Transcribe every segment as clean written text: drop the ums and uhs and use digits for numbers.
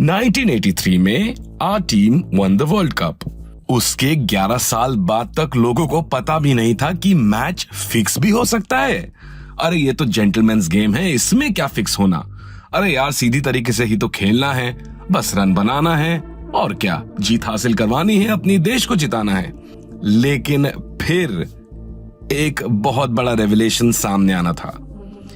1983 में our team won the World Cup. उसके 11 साल बाद तक लोगों को पता भी नहीं था कि मैच फिक्स भी हो सकता है। अरे ये तो जेंटलमैन्स गेम है, इसमें क्या फिक्स होना। अरे यार सीधी तरीके से ही तो खेलना है, बस रन बनाना है और क्या, जीत हासिल करवानी है, अपनी देश को जिताना है। लेकिन फिर एक बहुत बड़ा रेवलेशन सामने आना था।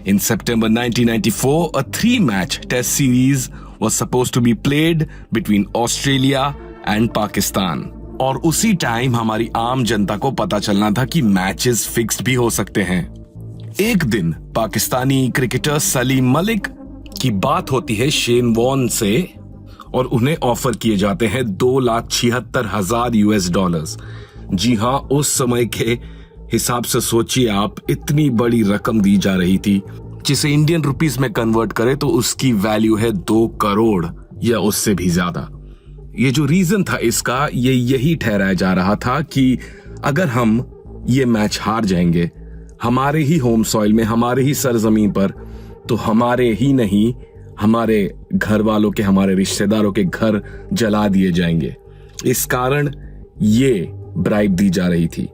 In September 1994, a 3-match test series was supposed to be played between Australia and Pakistan. और उसी टाइम हमारी आम जनता को पता चलना था कि मैचेस फिक्स्ड भी हो सकते हैं। एक दिन पाकिस्तानी क्रिकेटर सलीम मलिक की बात होती है शेन वॉर्न से और उन्हें ऑफर किए जाते हैं $2,76,000 जी हां, उस समय के हिसाब से सोचिए आप, इतनी बड़ी रकम दी जा रही थी, जिसे इंडियन रुपीस में कन्वर्ट करें तो उसकी वैल्यू है 2 करोड़ या उससे भी ज्यादा। ये जो रीजन था इसका, ये यही ठहराया जा रहा था कि अगर हम ये मैच हार जाएंगे हमारे ही होम सॉइल में, हमारे ही सरजमीन पर, तो हमारे ही नहीं, हमारे घर वालों के, हमारे रिश्तेदारों के घर जला दिए जाएंगे। इस कारण ये ब्राइब दी जा रही थी।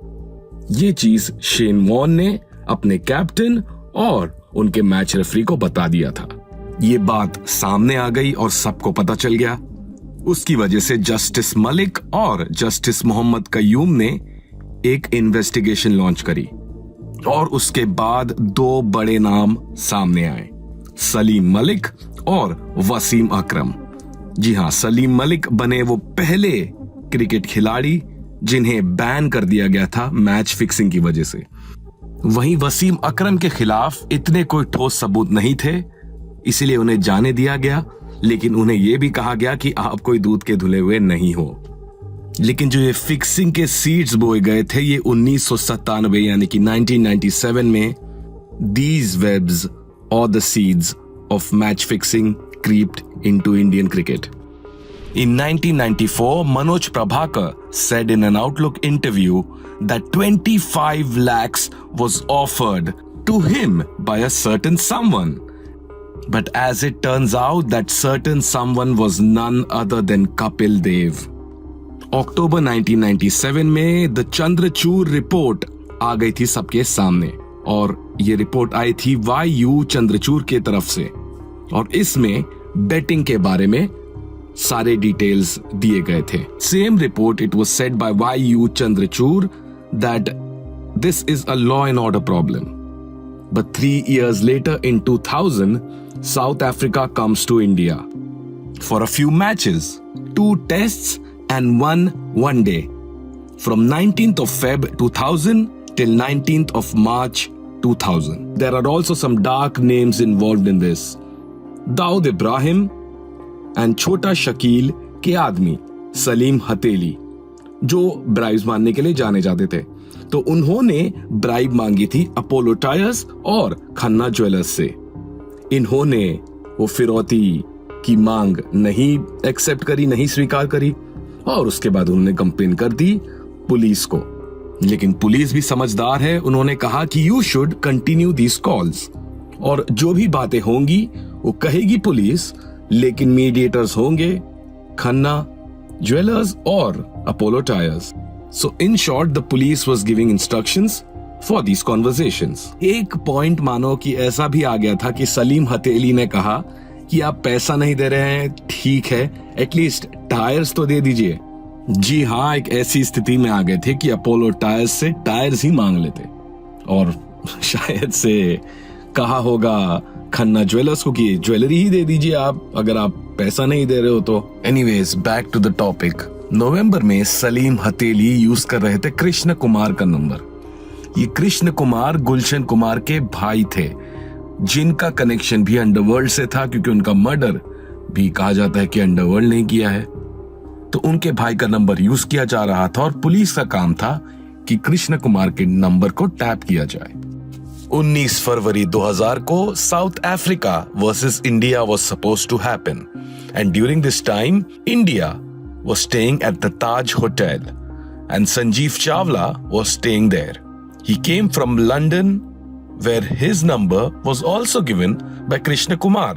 ये चीज शेन वॉर्न ने अपने कैप्टन और उनके मैच रेफरी को बता दिया था। ये बात सामने आ गई और सबको पता चल गया। उसकी वजह से जस्टिस मलिक और जस्टिस मोहम्मद कयूम ने एक इन्वेस्टिगेशन लॉन्च करी और उसके बाद 2 बड़े नाम सामने आए, सलीम मलिक और वसीम अकरम। जी हां, सलीम मलिक बने वो पहले क्रिकेट खिलाड़ी जिन्हें बैन कर दिया गया था मैच फिक्सिंग की वजह से। वहीं वसीम अकरम के खिलाफ इतने कोई ठोस सबूत नहीं थे, इसीलिए उन्हें जाने दिया गया, लेकिन उन्हें यह भी कहा गया कि आप कोई दूध के धुले हुए नहीं हो। लेकिन जो ये फिक्सिंग के सीड्स बोए गए थे, ये 1997 यानी कि 1997 में these webs or the seeds of match fixing creeped into Indian cricket. In 1994, Manoj Prabhakar said in an Outlook interview that 25 lakhs was offered to him by a certain someone. But as it turns out, that certain someone was none other than Kapil Dev. October 1997 में the Chandrachud report आ गई थी सबके सामने और ये report आई थी Y Chandrachud के तरफ से और इसमें बेटिंग के बारे में सारे डिटेल्स दिए गए थे। Same report, it was said by Y Chandrachud that this is a law and order problem. But 3 years later in 2000, South Africa comes to India for a few matches, 2 tests and 1 one-day from 19th of Feb 2000 till 19th of March 2000. There are also some dark names involved in this. Daud Ibrahim and छोटा शकील के आदमी सलीम हथेली, जो bribes मांगने के लिए जाने जाते थे, तो उन्होंने ब्राइब मांगी थी अपोलो टायर्स और खन्ना ज्वेलर्स से। इन्होंने वो फिरौती की मांग नहीं एक्सेप्ट करी, नहीं स्वीकार करी और उसके बाद उन्होंने कंप्लेन कर दी पुलिस को। लेकिन पुलिस भी समझदार है, उन्होंने कहा कि you should continue these calls और जो भी बातें होंगी वो कहेगी पुलिस, लेकिन मीडिएटर्स होंगे खन्ना ज्वेलर्स और Apollo tyres. So in short the police was giving instructions for these conversations. एक पॉइंट मानो कि ऐसा भी आ गया था कि सलीम हथेली ने कहा कि आप पैसा नहीं दे रहे हैं, ठीक है, एटलीस्ट टायर्स तो दे दीजिए। जी हाँ, एक ऐसी स्थिति में आ गए थे कि अपोलो टायर्स से टायर्स ही मांग लेते और शायद से कहा होगा खन्ना ज्वेलर्स को कि ज्वेलरी ही दे दीजिए आप, अगर आप पैसा नहीं दे रहे हो तो। Anyways, back to the topic. नवंबर में सलीम हथेली यूज कर रहे थे कृष्ण कुमार का नंबर। ये कृष्ण कुमार गुलशन कुमार के भाई थे, जिनका कनेक्शन भी अंडरवर्ल्ड से था, क्योंकि उनका मर्डर भी कहा जाता है कि अंडरवर्ल्ड ने किया है। तो उनके भाई का नंबर यूज किया जा रहा था और पुलिस का काम था कि कृष्ण कुमार के नंबर को टैप किया जाए। 19 फरवरी 2000 को South Africa versus India was supposed to happen and during this time India was staying at the Taj hotel and Sanjeev Chawla was staying there. He came from London where his number was also given by Krishna Kumar.